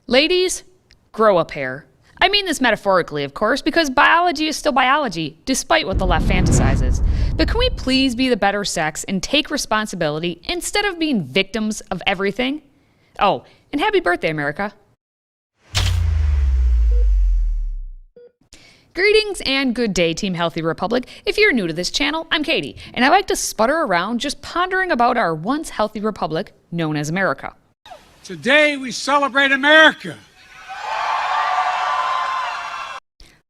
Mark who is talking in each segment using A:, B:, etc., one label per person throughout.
A: Ladies, grow a pair. I mean this metaphorically, of course, because biology is still biology, despite what the left fantasizes. But can we please be the better sex and take responsibility instead of being victims of everything? Oh, and happy birthday, America. Greetings and good day, Team Healthy Republic. If you're new to this channel, I'm Katie, and I like to sputter around just pondering about our once healthy republic known as America.
B: Today we celebrate America.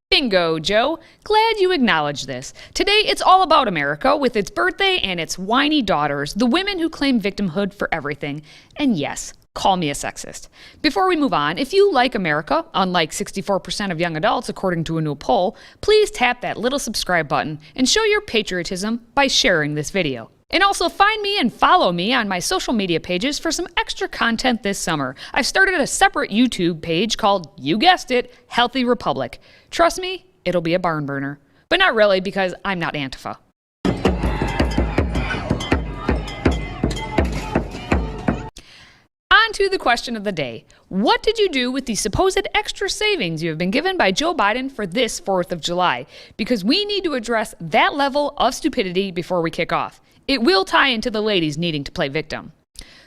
A: Bingo, Joe. Glad you acknowledge this. Today it's all about America with its birthday and its whiny daughters, the women who claim victimhood for everything. And yes, call me a sexist. Before we move on, if you like America, unlike 64% of young adults according to a new poll, please tap that little subscribe button and show your patriotism by sharing this video. And also find me and follow me on my social media pages for some extra content this summer. I've started a separate YouTube page called, you guessed it, Healthy Republic. Trust me, it'll be a barn burner. But not really, because I'm not Antifa. On to the question of the day. What did you do with the supposed extra savings you have been given by Joe Biden for this 4th of July? Because we need to address that level of stupidity before we kick off. It will tie into the ladies needing to play victim.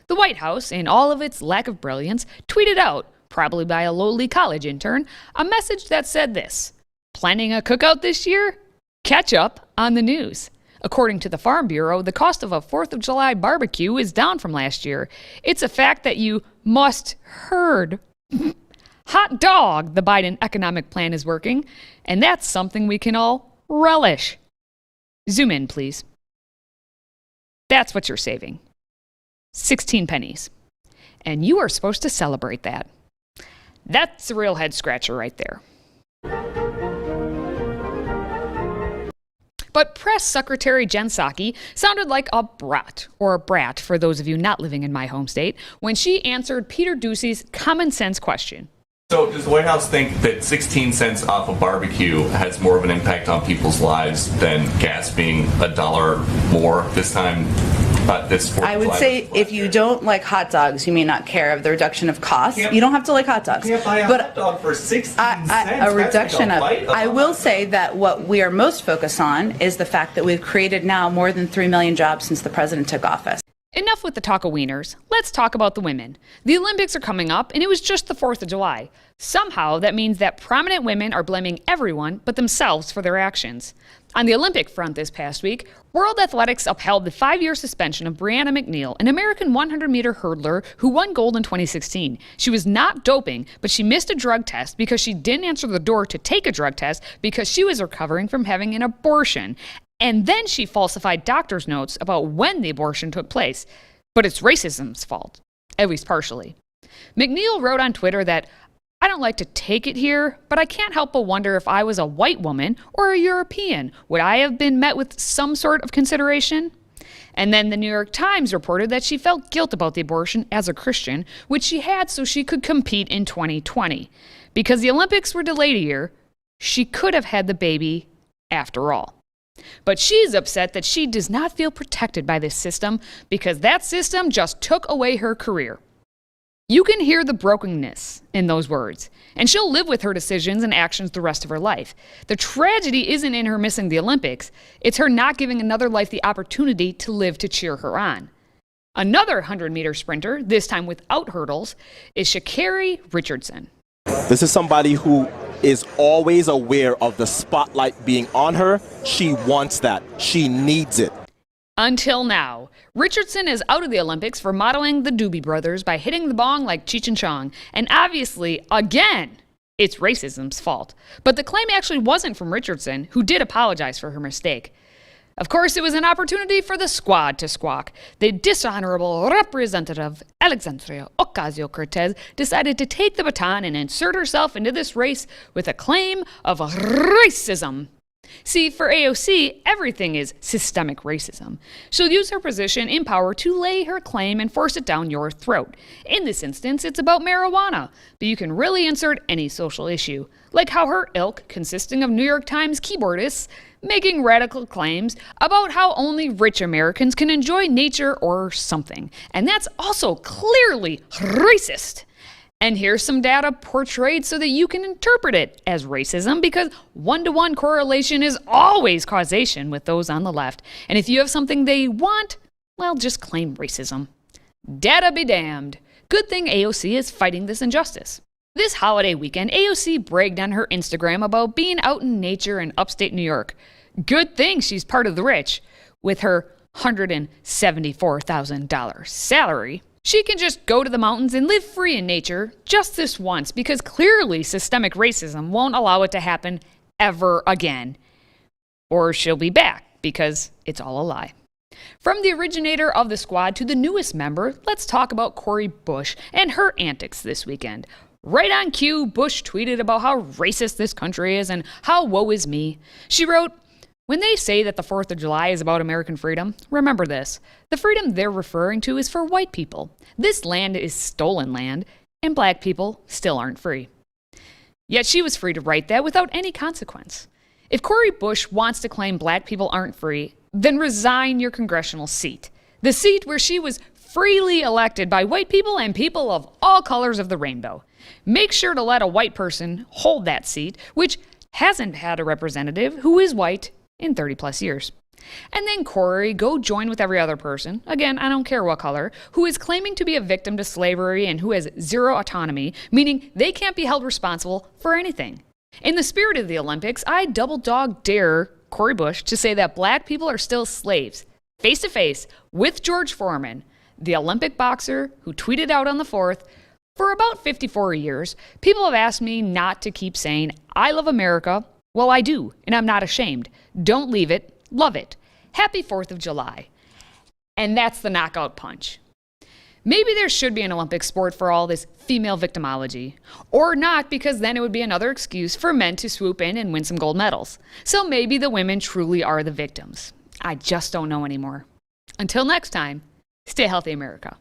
A: The White House, in all of its lack of brilliance, tweeted out, probably by a lowly college intern, a message that said this: planning a cookout this year? Catch up on the news. According to the Farm Bureau, the cost of a 4th of July barbecue is down from last year. It's a fact that you must heard. Hot dog, the Biden economic plan is working, and that's something we can all relish. Zoom in, please. That's what you're saving. 16 pennies. And you are supposed to celebrate that. That's a real head scratcher right there. But Press Secretary Jen Psaki sounded like a brat, or a brat for those of you not living in my home state, when she answered Peter Doocy's common sense question.
C: So does the White House think that 16 cents off a barbecue has more of an impact on people's lives than gas being $1 more this time?
D: I would say if you don't like hot dogs, you may not care of the reduction of cost. You don't have to like hot dogs.
C: You can't buy a hot dog for 16 cents.
D: A reduction of. I will say that what we are most focused on is the fact that we've created now more than 3 million jobs since the president took office.
A: Enough with the talk of wieners. Let's talk about the women. The Olympics are coming up, and it was just the 4th of July. Somehow, that means that prominent women are blaming everyone but themselves for their actions. On the Olympic front this past week, World Athletics upheld the 5-year suspension of Brianna McNeil, an American 100-meter hurdler who won gold in 2016. She was not doping, but she missed a drug test because she didn't answer the door to take a drug test because she was recovering from having an abortion. And then she falsified doctor's notes about when the abortion took place. But it's racism's fault, at least partially. McNeil wrote on Twitter that, I don't like to take it here, but I can't help but wonder if I was a white woman or a European, would I have been met with some sort of consideration? And then the New York Times reported that she felt guilt about the abortion as a Christian, which she had so she could compete in 2020. Because the Olympics were delayed a year, she could have had the baby after all. But she's upset that she does not feel protected by this system because that system just took away her career. You can hear the brokenness in those words, and she'll live with her decisions and actions the rest of her life. The tragedy isn't in her missing the Olympics, it's her not giving another life the opportunity to live to cheer her on. Another 100-meter sprinter, this time without hurdles, is Sha'Carri Richardson.
E: This is somebody who is always aware of the spotlight being on her. She wants that. She needs it.
A: Until now, Richardson is out of the Olympics for modeling the Doobie Brothers by hitting the bong like Cheech and Chong. And obviously, again, it's racism's fault. But the claim actually wasn't from Richardson, who did apologize for her mistake. Of course, it was an opportunity for the squad to squawk. The dishonorable Representative Alexandria Ocasio-Cortez decided to take the baton and insert herself into this race with a claim of racism. See, for AOC, everything is systemic racism. She'll use her position in power to lay her claim and force it down your throat. In this instance, it's about marijuana, but you can really insert any social issue, like how her ilk, consisting of New York Times keyboardists, making radical claims about how only rich Americans can enjoy nature or something. And that's also clearly racist. And here's some data portrayed so that you can interpret it as racism, because one-to-one correlation is always causation with those on the left. And if you have something they want, well, just claim racism. Data be damned. Good thing AOC is fighting this injustice. This holiday weekend, AOC bragged on her Instagram about being out in nature in upstate New York. Good thing she's part of the rich. With her $174,000 salary, she can just go to the mountains and live free in nature just this once, because clearly systemic racism won't allow it to happen ever again. Or she'll be back, because it's all a lie. From the originator of the squad to the newest member, let's talk about Cori Bush and her antics this weekend. Right on cue, Bush tweeted about how racist this country is and how woe is me. She wrote, "When they say that the 4th of July is about American freedom, remember this. The freedom they're referring to is for white people. This land is stolen land, and black people still aren't free." Yet she was free to write that without any consequence. If Cori Bush wants to claim black people aren't free, then resign your congressional seat. The seat where she was freely elected by white people and people of all colors of the rainbow. Make sure to let a white person hold that seat, which hasn't had a representative who is white in 30 plus years. And then Cori, go join with every other person, again, I don't care what color, who is claiming to be a victim to slavery and who has zero autonomy, meaning they can't be held responsible for anything. In the spirit of the Olympics, I double dog dare Cori Bush to say that black people are still slaves, face to face with George Foreman, the Olympic boxer who tweeted out on the 4th, "For about 54 years, people have asked me not to keep saying, 'I love America.' Well, I do, and I'm not ashamed. Don't leave it, love it. Happy 4th of July." And that's the knockout punch. Maybe there should be an Olympic sport for all this female victimology. Or not, because then it would be another excuse for men to swoop in and win some gold medals. So maybe the women truly are the victims. I just don't know anymore. Until next time, stay healthy, America.